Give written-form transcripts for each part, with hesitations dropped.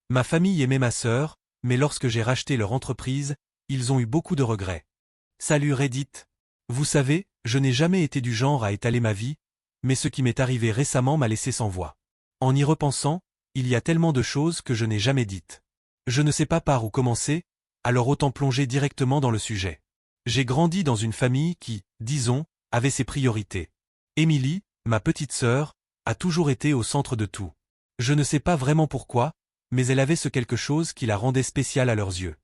Ma famille aimait ma sœur, mais lorsque j'ai racheté leur entreprise, ils ont eu beaucoup de regrets. Salut Reddit. Vous savez, je n'ai jamais été du genre à étaler ma vie, mais ce qui m'est arrivé récemment m'a laissé sans voix. En y repensant, il y a tellement de choses que je n'ai jamais dites. Je ne sais pas par où commencer, alors autant plonger directement dans le sujet. J'ai grandi dans une famille qui, disons, avait ses priorités. Émilie, ma petite sœur, a toujours été au centre de tout. Je ne sais pas vraiment pourquoi, mais elle avait ce quelque chose qui la rendait spéciale à leurs yeux.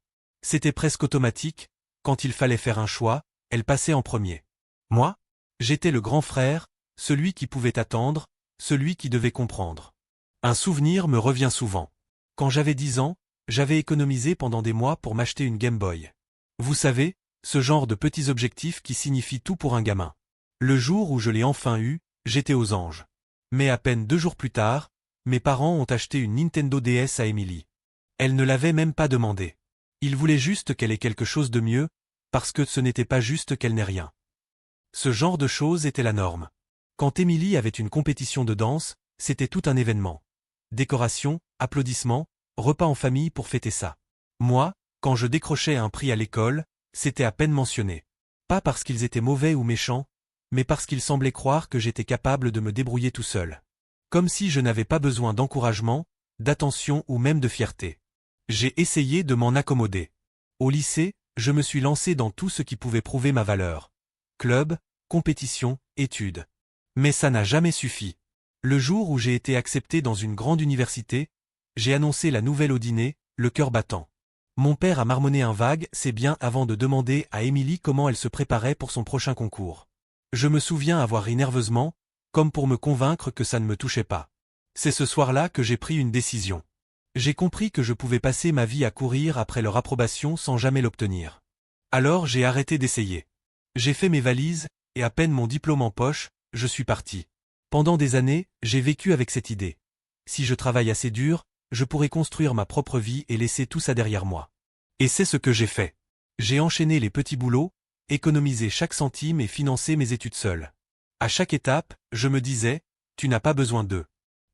C'était presque automatique, quand il fallait faire un choix, elle passait en premier. Moi, j'étais le grand frère, celui qui pouvait attendre, celui qui devait comprendre. Un souvenir me revient souvent. Quand j'avais 10 ans, j'avais économisé pendant des mois pour m'acheter une Game Boy. Vous savez, ce genre de petits objectifs qui signifient tout pour un gamin. Le jour où je l'ai enfin eu, j'étais aux anges. Mais à peine 2 jours plus tard, mes parents ont acheté une Nintendo DS à Émilie. Elle ne l'avait même pas demandé. Ils voulaient juste qu'elle ait quelque chose de mieux, parce que ce n'était pas juste qu'elle n'ait rien. Ce genre de choses était la norme. Quand Émilie avait une compétition de danse, c'était tout un événement. Décoration, applaudissements, repas en famille pour fêter ça. Moi, quand je décrochais un prix à l'école, c'était à peine mentionné. Pas parce qu'ils étaient mauvais ou méchants, mais parce qu'ils semblaient croire que j'étais capable de me débrouiller tout seul. Comme si je n'avais pas besoin d'encouragement, d'attention ou même de fierté. J'ai essayé de m'en accommoder. Au lycée, je me suis lancé dans tout ce qui pouvait prouver ma valeur. Club, compétition, études. Mais ça n'a jamais suffi. Le jour où j'ai été accepté dans une grande université, j'ai annoncé la nouvelle au dîner, le cœur battant. Mon père a marmonné un vague « c'est bien » avant de demander à Émilie comment elle se préparait pour son prochain concours. Je me souviens avoir ri nerveusement, comme pour me convaincre que ça ne me touchait pas. C'est ce soir-là que j'ai pris une décision. J'ai compris que je pouvais passer ma vie à courir après leur approbation sans jamais l'obtenir. Alors j'ai arrêté d'essayer. J'ai fait mes valises, et à peine mon diplôme en poche, je suis parti. Pendant des années, j'ai vécu avec cette idée. Si je travaille assez dur, je pourrai construire ma propre vie et laisser tout ça derrière moi. Et c'est ce que j'ai fait. J'ai enchaîné les petits boulots, économisé chaque centime et financé mes études seul. À chaque étape, je me disais, tu n'as pas besoin d'eux.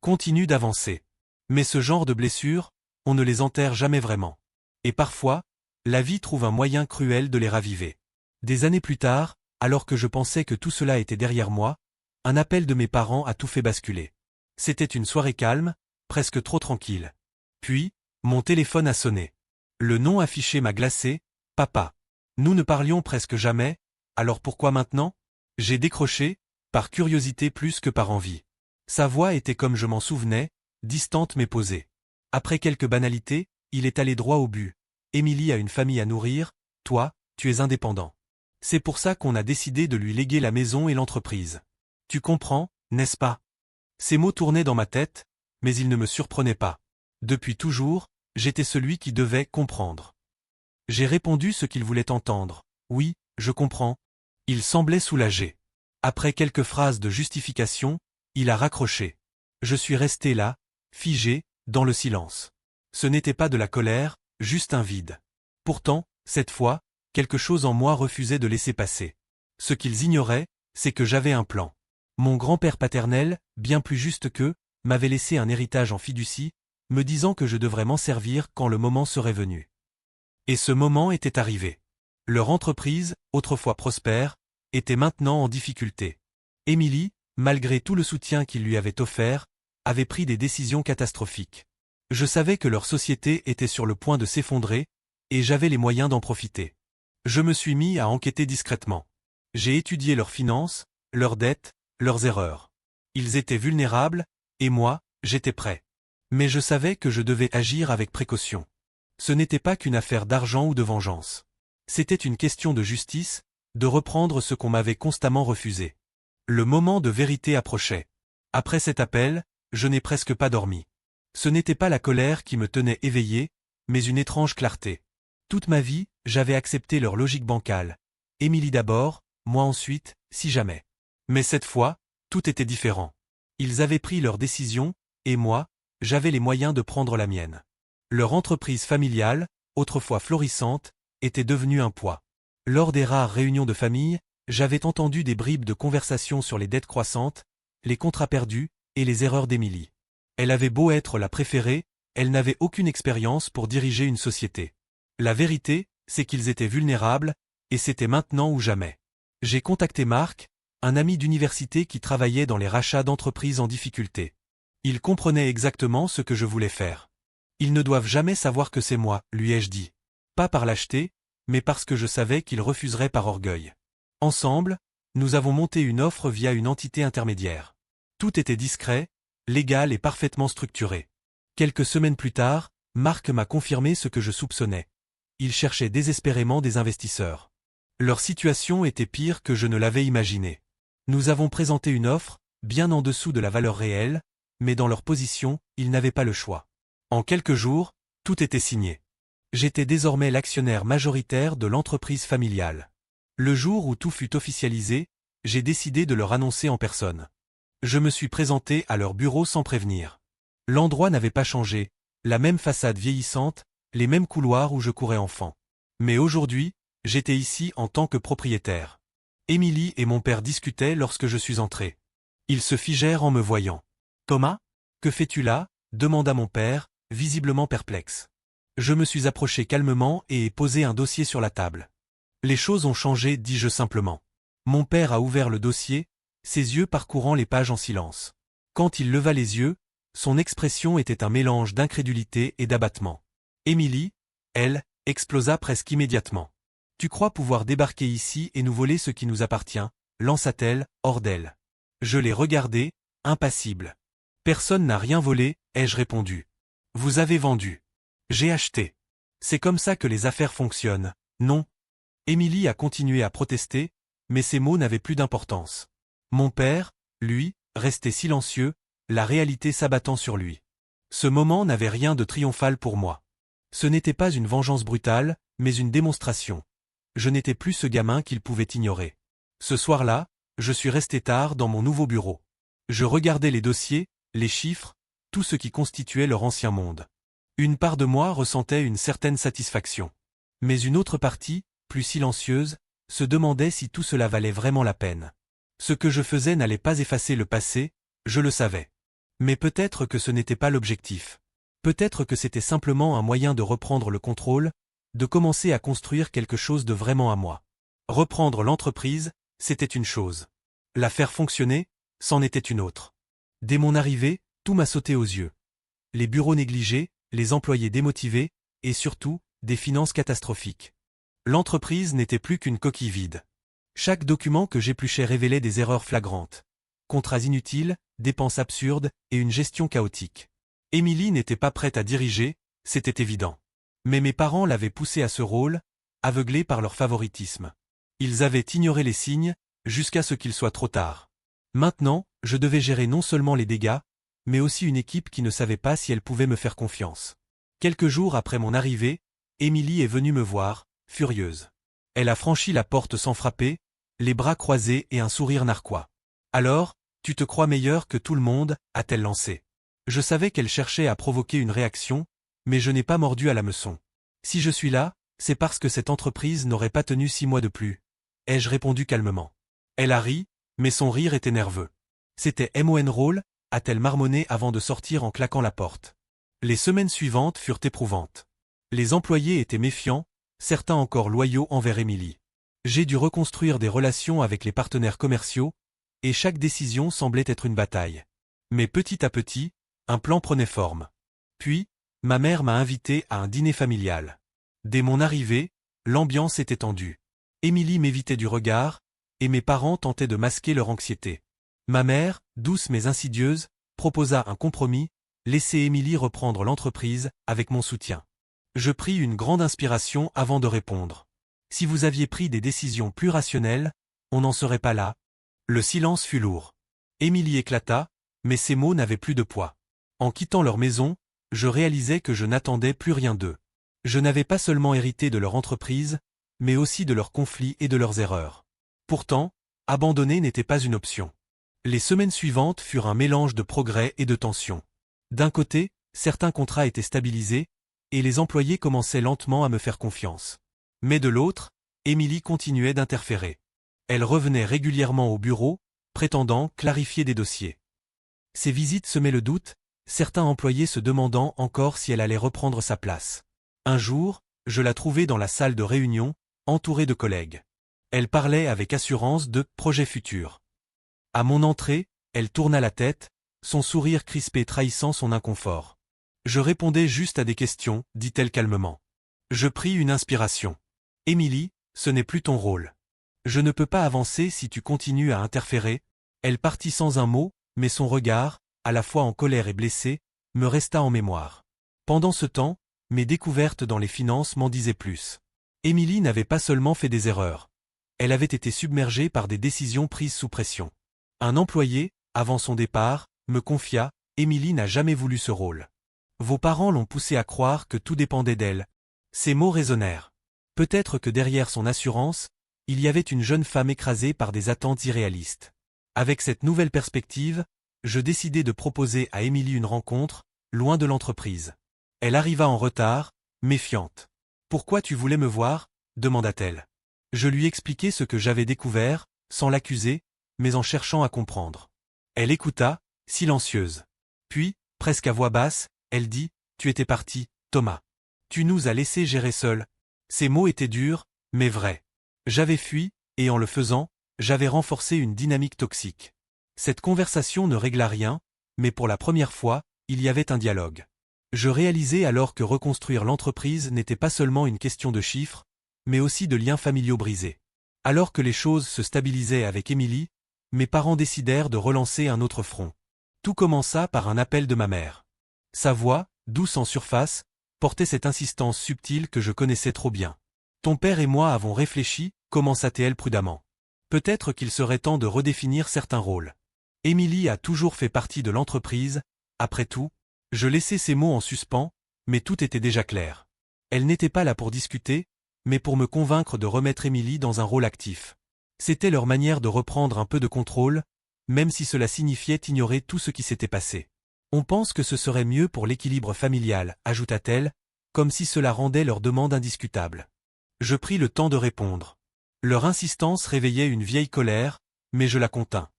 Continue d'avancer. Mais ce genre de blessures, on ne les enterre jamais vraiment. Et parfois, la vie trouve un moyen cruel de les raviver. Des années plus tard, alors que je pensais que tout cela était derrière moi, un appel de mes parents a tout fait basculer. C'était une soirée calme, presque trop tranquille. Puis, mon téléphone a sonné. Le nom affiché m'a glacé, « Papa ». Nous ne parlions presque jamais, alors pourquoi maintenant? J'ai décroché, par curiosité plus que par envie. Sa voix était comme je m'en souvenais, distante mais posée. Après quelques banalités, il est allé droit au but. Émilie a une famille à nourrir, toi, tu es indépendant. C'est pour ça qu'on a décidé de lui léguer la maison et l'entreprise. Tu comprends, n'est-ce pas? Ces mots tournaient dans ma tête, mais ils ne me surprenaient pas. Depuis toujours, j'étais celui qui devait comprendre. J'ai répondu ce qu'il voulait entendre. Oui, je comprends. Il semblait soulagé. Après quelques phrases de justification, il a raccroché. Je suis resté là, figé, dans le silence. Ce n'était pas de la colère, juste un vide. Pourtant, cette fois, quelque chose en moi refusait de laisser passer. Ce qu'ils ignoraient, c'est que j'avais un plan. Mon grand-père paternel, bien plus juste qu'eux, m'avait laissé un héritage en fiducie, me disant que je devrais m'en servir quand le moment serait venu. Et ce moment était arrivé. Leur entreprise, autrefois prospère, était maintenant en difficulté. Émilie, malgré tout le soutien qu'ils lui avaient offert, avait pris des décisions catastrophiques. Je savais que leur société était sur le point de s'effondrer, et j'avais les moyens d'en profiter. Je me suis mis à enquêter discrètement. J'ai étudié leurs finances, leurs dettes, leurs erreurs. Ils étaient vulnérables, et moi, j'étais prêt. Mais je savais que je devais agir avec précaution. Ce n'était pas qu'une affaire d'argent ou de vengeance. C'était une question de justice, de reprendre ce qu'on m'avait constamment refusé. Le moment de vérité approchait. Après cet appel, je n'ai presque pas dormi. Ce n'était pas la colère qui me tenait éveillé, mais une étrange clarté. Toute ma vie, j'avais accepté leur logique bancale. Émilie d'abord, moi ensuite, si jamais. Mais cette fois, tout était différent. Ils avaient pris leur décision, et moi, j'avais les moyens de prendre la mienne. Leur entreprise familiale, autrefois florissante, était devenue un poids. Lors des rares réunions de famille, j'avais entendu des bribes de conversation sur les dettes croissantes, les contrats perdus, et les erreurs d'Émilie. Elle avait beau être la préférée, elle n'avait aucune expérience pour diriger une société. La vérité, c'est qu'ils étaient vulnérables, et c'était maintenant ou jamais. J'ai contacté Marc, un ami d'université qui travaillait dans les rachats d'entreprises en difficulté. Il comprenait exactement ce que je voulais faire. Ils ne doivent jamais savoir que c'est moi, lui ai-je dit. Pas par lâcheté, mais parce que je savais qu'ils refuseraient par orgueil. Ensemble, nous avons monté une offre via une entité intermédiaire. Tout était discret, légal et parfaitement structuré. Quelques semaines plus tard, Marc m'a confirmé ce que je soupçonnais. Ils cherchaient désespérément des investisseurs. Leur situation était pire que je ne l'avais imaginé. Nous avons présenté une offre, bien en dessous de la valeur réelle, mais dans leur position, ils n'avaient pas le choix. En quelques jours, tout était signé. J'étais désormais l'actionnaire majoritaire de l'entreprise familiale. Le jour où tout fut officialisé, j'ai décidé de leur annoncer en personne. Je me suis présenté à leur bureau sans prévenir. L'endroit n'avait pas changé, la même façade vieillissante, les mêmes couloirs où je courais enfant. Mais aujourd'hui, j'étais ici en tant que propriétaire. Émilie et mon père discutaient lorsque je suis entré. Ils se figèrent en me voyant. « Thomas, que fais-tu là » demanda mon père, visiblement perplexe. Je me suis approché calmement et ai posé un dossier sur la table. « Les choses ont changé, dis-je simplement. » Mon père a ouvert le dossier, ses yeux parcourant les pages en silence. Quand il leva les yeux, son expression était un mélange d'incrédulité et d'abattement. Émilie, elle, explosa presque immédiatement. « Tu crois pouvoir débarquer ici et nous voler ce qui nous appartient » lança-t-elle, hors d'elle. Je l'ai regardée, impassible. « Personne n'a rien volé » ai-je répondu. « Vous avez vendu. J'ai acheté. C'est comme ça que les affaires fonctionnent, non ?» Émilie a continué à protester, mais ses mots n'avaient plus d'importance. Mon père, lui, restait silencieux, la réalité s'abattant sur lui. Ce moment n'avait rien de triomphal pour moi. Ce n'était pas une vengeance brutale, mais une démonstration. Je n'étais plus ce gamin qu'il pouvait ignorer. Ce soir-là, je suis resté tard dans mon nouveau bureau. Je regardais les dossiers, les chiffres, tout ce qui constituait leur ancien monde. Une part de moi ressentait une certaine satisfaction. Mais une autre partie, plus silencieuse, se demandait si tout cela valait vraiment la peine. Ce que je faisais n'allait pas effacer le passé, je le savais. Mais peut-être que ce n'était pas l'objectif. Peut-être que c'était simplement un moyen de reprendre le contrôle, de commencer à construire quelque chose de vraiment à moi. Reprendre l'entreprise, c'était une chose. La faire fonctionner, c'en était une autre. Dès mon arrivée, tout m'a sauté aux yeux. Les bureaux négligés, les employés démotivés, et surtout, des finances catastrophiques. L'entreprise n'était plus qu'une coquille vide. Chaque document que j'épluchais révélait des erreurs flagrantes. Contrats inutiles, dépenses absurdes et une gestion chaotique. Émilie n'était pas prête à diriger, c'était évident. Mais mes parents l'avaient poussée à ce rôle, aveuglés par leur favoritisme. Ils avaient ignoré les signes, jusqu'à ce qu'il soit trop tard. Maintenant, je devais gérer non seulement les dégâts, mais aussi une équipe qui ne savait pas si elle pouvait me faire confiance. Quelques jours après mon arrivée, Émilie est venue me voir, furieuse. Elle a franchi la porte sans frapper, les bras croisés et un sourire narquois. « Alors, tu te crois meilleur que tout le monde » a-t-elle lancé. Je savais qu'elle cherchait à provoquer une réaction, mais je n'ai pas mordu à l'hameçon. Si je suis là, c'est parce que cette entreprise n'aurait pas tenu 6 mois de plus. Ai-je répondu calmement. Elle a ri, mais son rire était nerveux. C'était MON Rôle, a-t-elle marmonné avant de sortir en claquant la porte. Les semaines suivantes furent éprouvantes. Les employés étaient méfiants, certains encore loyaux envers Émilie. J'ai dû reconstruire des relations avec les partenaires commerciaux, et chaque décision semblait être une bataille. Mais petit à petit, un plan prenait forme. Puis, ma mère m'a invité à un dîner familial. Dès mon arrivée, l'ambiance était tendue. Émilie m'évitait du regard, et mes parents tentaient de masquer leur anxiété. Ma mère, douce mais insidieuse, proposa un compromis, laisser Émilie reprendre l'entreprise avec mon soutien. Je pris une grande inspiration avant de répondre. Si vous aviez pris des décisions plus rationnelles, on n'en serait pas là. Le silence fut lourd. Émilie éclata, mais ses mots n'avaient plus de poids. En quittant leur maison, je réalisais que je n'attendais plus rien d'eux. Je n'avais pas seulement hérité de leur entreprise, mais aussi de leurs conflits et de leurs erreurs. Pourtant, abandonner n'était pas une option. Les semaines suivantes furent un mélange de progrès et de tensions. D'un côté, certains contrats étaient stabilisés, et les employés commençaient lentement à me faire confiance. Mais de l'autre, Émilie continuait d'interférer. Elle revenait régulièrement au bureau, prétendant clarifier des dossiers. Ces visites semaient le doute, certains employés se demandant encore si elle allait reprendre sa place. Un jour, je la trouvai dans la salle de réunion, entourée de collègues. Elle parlait avec assurance de « projets futurs ». À mon entrée, elle tourna la tête, son sourire crispé trahissant son inconfort. « Je répondais juste à des questions », dit-elle calmement. Je pris une inspiration. « Émilie, ce n'est plus ton rôle. Je ne peux pas avancer si tu continues à interférer. » Elle partit sans un mot, mais son regard, à la fois en colère et blessé, me resta en mémoire. Pendant ce temps, mes découvertes dans les finances m'en disaient plus. Émilie n'avait pas seulement fait des erreurs. Elle avait été submergée par des décisions prises sous pression. Un employé, avant son départ, me confia « Émilie n'a jamais voulu ce rôle. Vos parents l'ont poussée à croire que tout dépendait d'elle. » Ces mots résonnèrent. Peut-être que derrière son assurance, il y avait une jeune femme écrasée par des attentes irréalistes. Avec cette nouvelle perspective, je décidai de proposer à Émilie une rencontre, loin de l'entreprise. Elle arriva en retard, méfiante. « Pourquoi tu voulais me voir ?» demanda-t-elle. Je lui expliquai ce que j'avais découvert, sans l'accuser, mais en cherchant à comprendre. Elle écouta, silencieuse. Puis, presque à voix basse, elle dit « Tu étais parti, Thomas. Tu nous as laissés gérer seuls. » Ces mots étaient durs, mais vrais. J'avais fui, et en le faisant, j'avais renforcé une dynamique toxique. Cette conversation ne régla rien, mais pour la première fois, il y avait un dialogue. Je réalisais alors que reconstruire l'entreprise n'était pas seulement une question de chiffres, mais aussi de liens familiaux brisés. Alors que les choses se stabilisaient avec Émilie, mes parents décidèrent de relancer un autre front. Tout commença par un appel de ma mère. Sa voix, douce en surface, portait cette insistance subtile que je connaissais trop bien. « Ton père et moi avons réfléchi », commença-t-elle prudemment. « Peut-être qu'il serait temps de redéfinir certains rôles. Émilie a toujours fait partie de l'entreprise, après tout. » Je laissai ces mots en suspens, mais tout était déjà clair. Elle n'était pas là pour discuter, mais pour me convaincre de remettre Émilie dans un rôle actif. C'était leur manière de reprendre un peu de contrôle, même si cela signifiait ignorer tout ce qui s'était passé. On pense que ce serait mieux pour l'équilibre familial, ajouta-t-elle, comme si cela rendait leur demande indiscutable. Je pris le temps de répondre. Leur insistance réveillait une vieille colère, mais je la contins.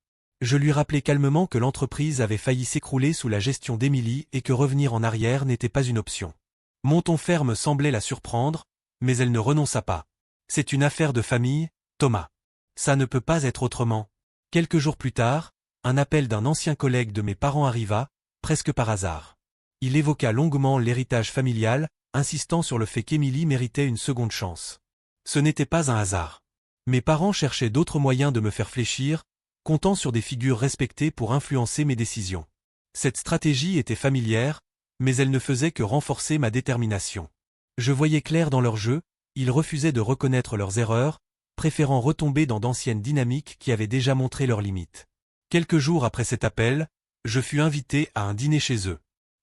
Je lui rappelai calmement que l'entreprise avait failli s'écrouler sous la gestion d'Émilie et que revenir en arrière n'était pas une option. Mon ton ferme semblait la surprendre, mais elle ne renonça pas. C'est une affaire de famille, Thomas. Ça ne peut pas être autrement. Quelques jours plus tard, un appel d'un ancien collègue de mes parents arriva, presque par hasard. Il évoqua longuement l'héritage familial, insistant sur le fait qu'Émilie méritait une seconde chance. Ce n'était pas un hasard. Mes parents cherchaient d'autres moyens de me faire fléchir, comptant sur des figures respectées pour influencer mes décisions. Cette stratégie était familière, mais elle ne faisait que renforcer ma détermination. Je voyais clair dans leur jeu, ils refusaient de reconnaître leurs erreurs, préférant retomber dans d'anciennes dynamiques qui avaient déjà montré leurs limites. Quelques jours après cet appel, je fus invité à un dîner chez eux.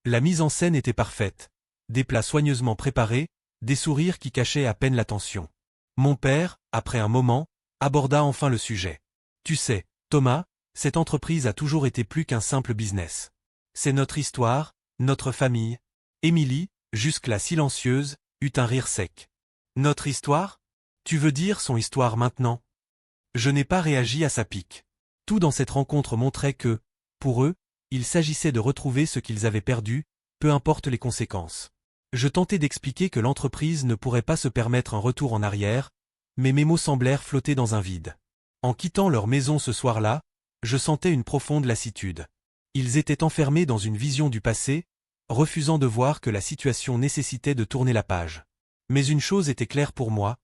La mise en scène était parfaite. Des plats soigneusement préparés, des sourires qui cachaient à peine l'attention. Mon père, après un moment, aborda enfin le sujet. « Tu sais, Thomas, cette entreprise a toujours été plus qu'un simple business. C'est notre histoire, notre famille. » Émilie, jusque-là silencieuse, eut un rire sec. « Notre histoire ? Tu veux dire son histoire maintenant ?» Je n'ai pas réagi à sa pique. Tout dans cette rencontre montrait que, pour eux, il s'agissait de retrouver ce qu'ils avaient perdu, peu importe les conséquences. Je tentais d'expliquer que l'entreprise ne pourrait pas se permettre un retour en arrière, mais mes mots semblèrent flotter dans un vide. En quittant leur maison ce soir-là, je sentais une profonde lassitude. Ils étaient enfermés dans une vision du passé, refusant de voir que la situation nécessitait de tourner la page. Mais une chose était claire pour moi,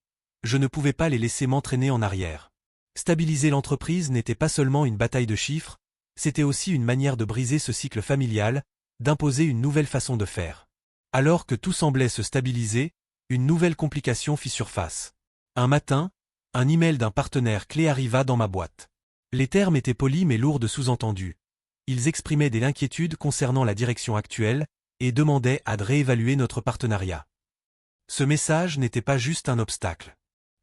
je ne pouvais pas les laisser m'entraîner en arrière. Stabiliser l'entreprise n'était pas seulement une bataille de chiffres, c'était aussi une manière de briser ce cycle familial, d'imposer une nouvelle façon de faire. Alors que tout semblait se stabiliser, une nouvelle complication fit surface. Un matin, un email d'un partenaire clé arriva dans ma boîte. Les termes étaient polis mais lourds de sous-entendus. Ils exprimaient des inquiétudes concernant la direction actuelle et demandaient à réévaluer notre partenariat. Ce message n'était pas juste un obstacle.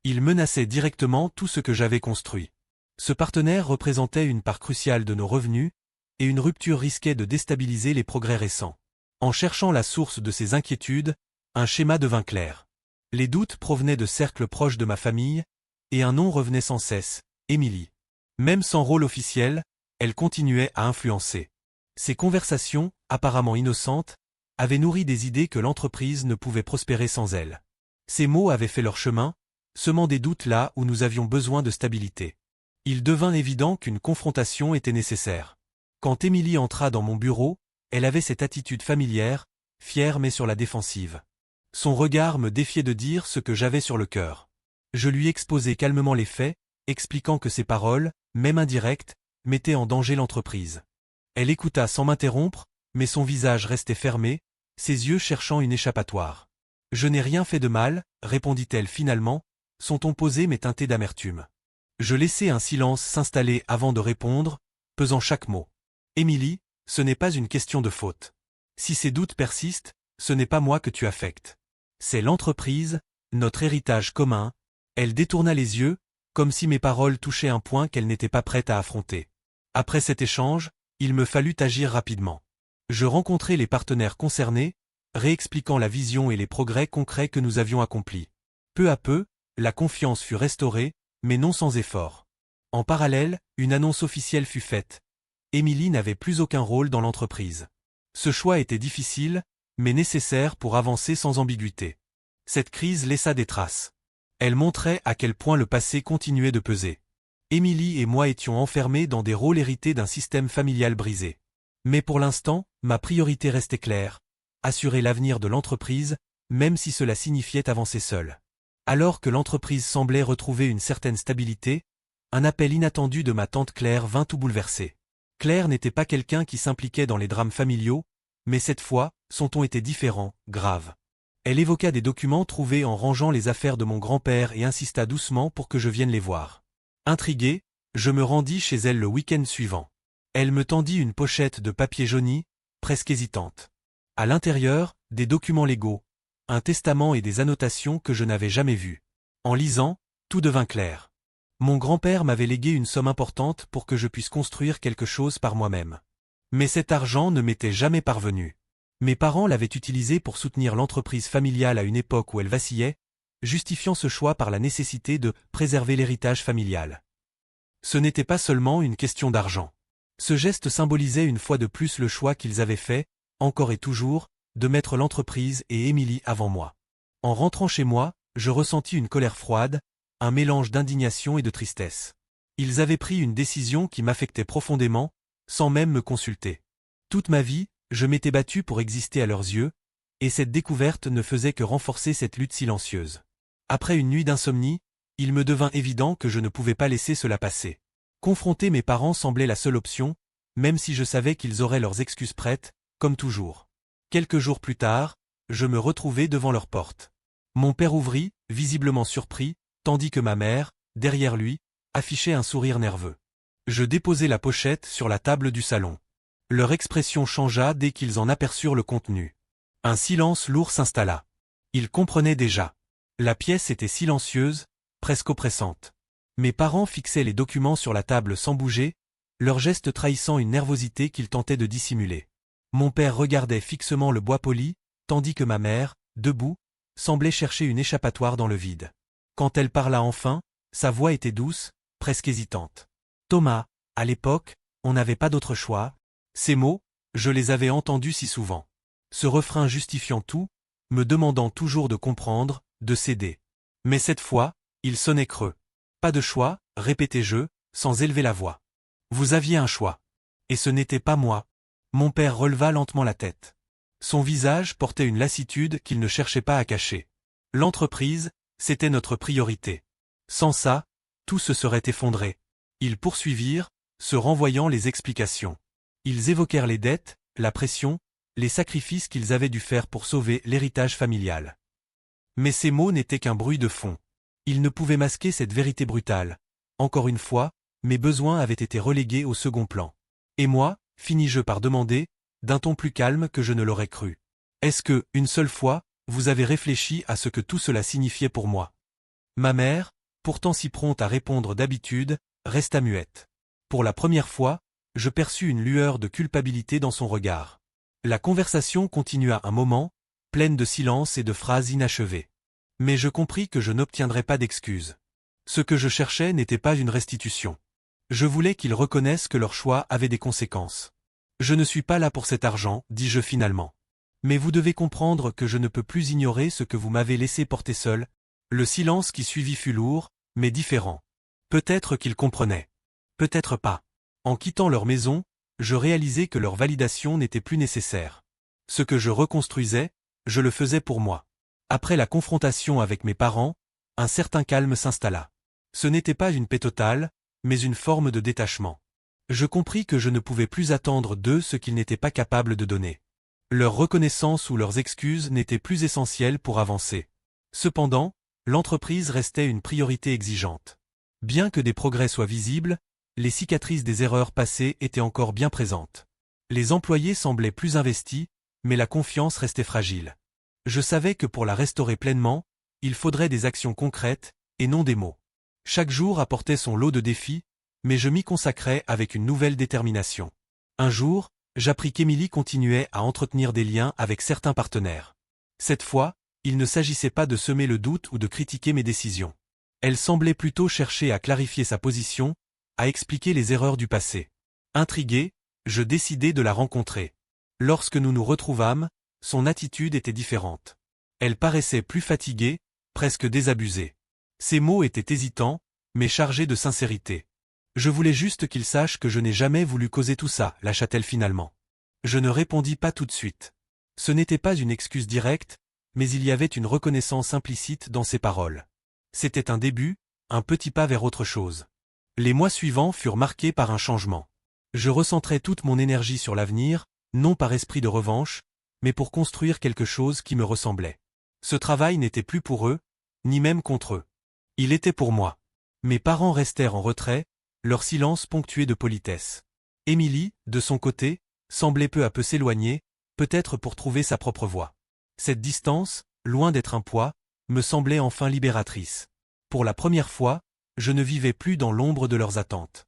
Il menaçait directement tout ce que j'avais construit. Ce partenaire représentait une part cruciale de nos revenus, et une rupture risquait de déstabiliser les progrès récents. En cherchant la source de ces inquiétudes, un schéma devint clair. Les doutes provenaient de cercles proches de ma famille, et un nom revenait sans cesse, Émilie. Même sans rôle officiel, elle continuait à influencer. Ces conversations, apparemment innocentes, avaient nourri des idées que l'entreprise ne pouvait prospérer sans elles. Ces mots avaient fait leur chemin, semant des doutes là où nous avions besoin de stabilité. Il devint évident qu'une confrontation était nécessaire. Quand Émilie entra dans mon bureau, elle avait cette attitude familière, fière mais sur la défensive. Son regard me défiait de dire ce que j'avais sur le cœur. Je lui exposai calmement les faits, expliquant que ses paroles, même indirectes, mettaient en danger l'entreprise. Elle écouta sans m'interrompre, mais son visage restait fermé, ses yeux cherchant une échappatoire. « Je n'ai rien fait de mal, répondit-elle finalement, son ton posé mais teinté d'amertume. Je laissai un silence s'installer avant de répondre, pesant chaque mot. « Émilie, ce n'est pas une question de faute. Si ces doutes persistent, ce n'est pas moi que tu affectes. C'est l'entreprise, notre héritage commun. » Elle détourna les yeux, comme si mes paroles touchaient un point qu'elle n'était pas prête à affronter. Après cet échange, il me fallut agir rapidement. Je rencontrai les partenaires concernés, réexpliquant la vision et les progrès concrets que nous avions accomplis. Peu à peu, la confiance fut restaurée, mais non sans effort. En parallèle, une annonce officielle fut faite. Émilie n'avait plus aucun rôle dans l'entreprise. Ce choix était difficile, mais nécessaire pour avancer sans ambiguïté. Cette crise laissa des traces. Elle montrait à quel point le passé continuait de peser. Émilie et moi étions enfermés dans des rôles hérités d'un système familial brisé. Mais pour l'instant, ma priorité restait claire, assurer l'avenir de l'entreprise, même si cela signifiait avancer seul. Alors que l'entreprise semblait retrouver une certaine stabilité, un appel inattendu de ma tante Claire vint tout bouleverser. Claire n'était pas quelqu'un qui s'impliquait dans les drames familiaux, mais cette fois, son ton était différent, grave. Elle évoqua des documents trouvés en rangeant les affaires de mon grand-père et insista doucement pour que je vienne les voir. Intrigué, je me rendis chez elle le week-end suivant. Elle me tendit une pochette de papier jauni, presque hésitante. À l'intérieur, des documents légaux, un testament et des annotations que je n'avais jamais vues. En lisant, tout devint clair. Mon grand-père m'avait légué une somme importante pour que je puisse construire quelque chose par moi-même. Mais cet argent ne m'était jamais parvenu. Mes parents l'avaient utilisé pour soutenir l'entreprise familiale à une époque où elle vacillait, justifiant ce choix par la nécessité de préserver l'héritage familial. Ce n'était pas seulement une question d'argent. Ce geste symbolisait une fois de plus le choix qu'ils avaient fait, encore et toujours, de mettre l'entreprise et Émilie avant moi. En rentrant chez moi, je ressentis une colère froide, un mélange d'indignation et de tristesse. Ils avaient pris une décision qui m'affectait profondément, sans même me consulter. Toute ma vie, je m'étais battu pour exister à leurs yeux, et cette découverte ne faisait que renforcer cette lutte silencieuse. Après une nuit d'insomnie, il me devint évident que je ne pouvais pas laisser cela passer. Confronter mes parents semblait la seule option, même si je savais qu'ils auraient leurs excuses prêtes, comme toujours. Quelques jours plus tard, je me retrouvai devant leur porte. Mon père ouvrit, visiblement surpris, tandis que ma mère, derrière lui, affichait un sourire nerveux. Je déposai la pochette sur la table du salon. Leur expression changea dès qu'ils en aperçurent le contenu. Un silence lourd s'installa. Ils comprenaient déjà. La pièce était silencieuse, presque oppressante. Mes parents fixaient les documents sur la table sans bouger, leur geste trahissant une nervosité qu'ils tentaient de dissimuler. Mon père regardait fixement le bois poli, tandis que ma mère, debout, semblait chercher une échappatoire dans le vide. Quand elle parla enfin, sa voix était douce, presque hésitante. « Thomas, à l'époque, on n'avait pas d'autre choix. » Ces mots, je les avais entendus si souvent. Ce refrain justifiant tout, me demandant toujours de comprendre, de céder. Mais cette fois, il sonnait creux. « Pas de choix, répétai-je, sans élever la voix. Vous aviez un choix. Et ce n'était pas moi. » Mon père releva lentement la tête. Son visage portait une lassitude qu'il ne cherchait pas à cacher. L'entreprise, c'était notre priorité. Sans ça, tout se serait effondré. Ils poursuivirent, se renvoyant les explications. Ils évoquèrent les dettes, la pression, les sacrifices qu'ils avaient dû faire pour sauver l'héritage familial. Mais ces mots n'étaient qu'un bruit de fond. Ils ne pouvaient masquer cette vérité brutale. Encore une fois, mes besoins avaient été relégués au second plan. Et moi, finis-je par demander, d'un ton plus calme que je ne l'aurais cru. Est-ce que, une seule fois, vous avez réfléchi à ce que tout cela signifiait pour moi? Ma mère, pourtant si prompte à répondre d'habitude, resta muette. Pour la première fois, je perçus une lueur de culpabilité dans son regard. La conversation continua un moment, pleine de silence et de phrases inachevées. Mais je compris que je n'obtiendrais pas d'excuses. Ce que je cherchais n'était pas une restitution. Je voulais qu'ils reconnaissent que leur choix avait des conséquences. Je ne suis pas là pour cet argent, dis-je finalement. Mais vous devez comprendre que je ne peux plus ignorer ce que vous m'avez laissé porter seul. Le silence qui suivit fut lourd, mais différent. Peut-être qu'ils comprenaient. Peut-être pas. En quittant leur maison, je réalisais que leur validation n'était plus nécessaire. Ce que je reconstruisais, je le faisais pour moi. Après la confrontation avec mes parents, un certain calme s'installa. Ce n'était pas une paix totale, mais une forme de détachement. Je compris que je ne pouvais plus attendre d'eux ce qu'ils n'étaient pas capables de donner. Leur reconnaissance ou leurs excuses n'étaient plus essentielles pour avancer. Cependant, l'entreprise restait une priorité exigeante. Bien que des progrès soient visibles, les cicatrices des erreurs passées étaient encore bien présentes. Les employés semblaient plus investis, mais la confiance restait fragile. Je savais que pour la restaurer pleinement, il faudrait des actions concrètes, et non des mots. Chaque jour apportait son lot de défis, mais je m'y consacrais avec une nouvelle détermination. Un jour, j'appris qu'Émilie continuait à entretenir des liens avec certains partenaires. Cette fois, il ne s'agissait pas de semer le doute ou de critiquer mes décisions. Elle semblait plutôt chercher à clarifier sa position, à expliquer les erreurs du passé. Intrigué, je décidai de la rencontrer. Lorsque nous nous retrouvâmes, son attitude était différente. Elle paraissait plus fatiguée, presque désabusée. Ses mots étaient hésitants, mais chargés de sincérité. Je voulais juste qu'il sache que je n'ai jamais voulu causer tout ça, lâcha-t-elle finalement. Je ne répondis pas tout de suite. Ce n'était pas une excuse directe, mais il y avait une reconnaissance implicite dans ses paroles. C'était un début, un petit pas vers autre chose. Les mois suivants furent marqués par un changement. Je recentrais toute mon énergie sur l'avenir, non par esprit de revanche, mais pour construire quelque chose qui me ressemblait. Ce travail n'était plus pour eux, ni même contre eux. Il était pour moi. Mes parents restèrent en retrait, leur silence ponctué de politesse. Émilie, de son côté, semblait peu à peu s'éloigner, peut-être pour trouver sa propre voie. Cette distance, loin d'être un poids, me semblait enfin libératrice. Pour la première fois, je ne vivais plus dans l'ombre de leurs attentes.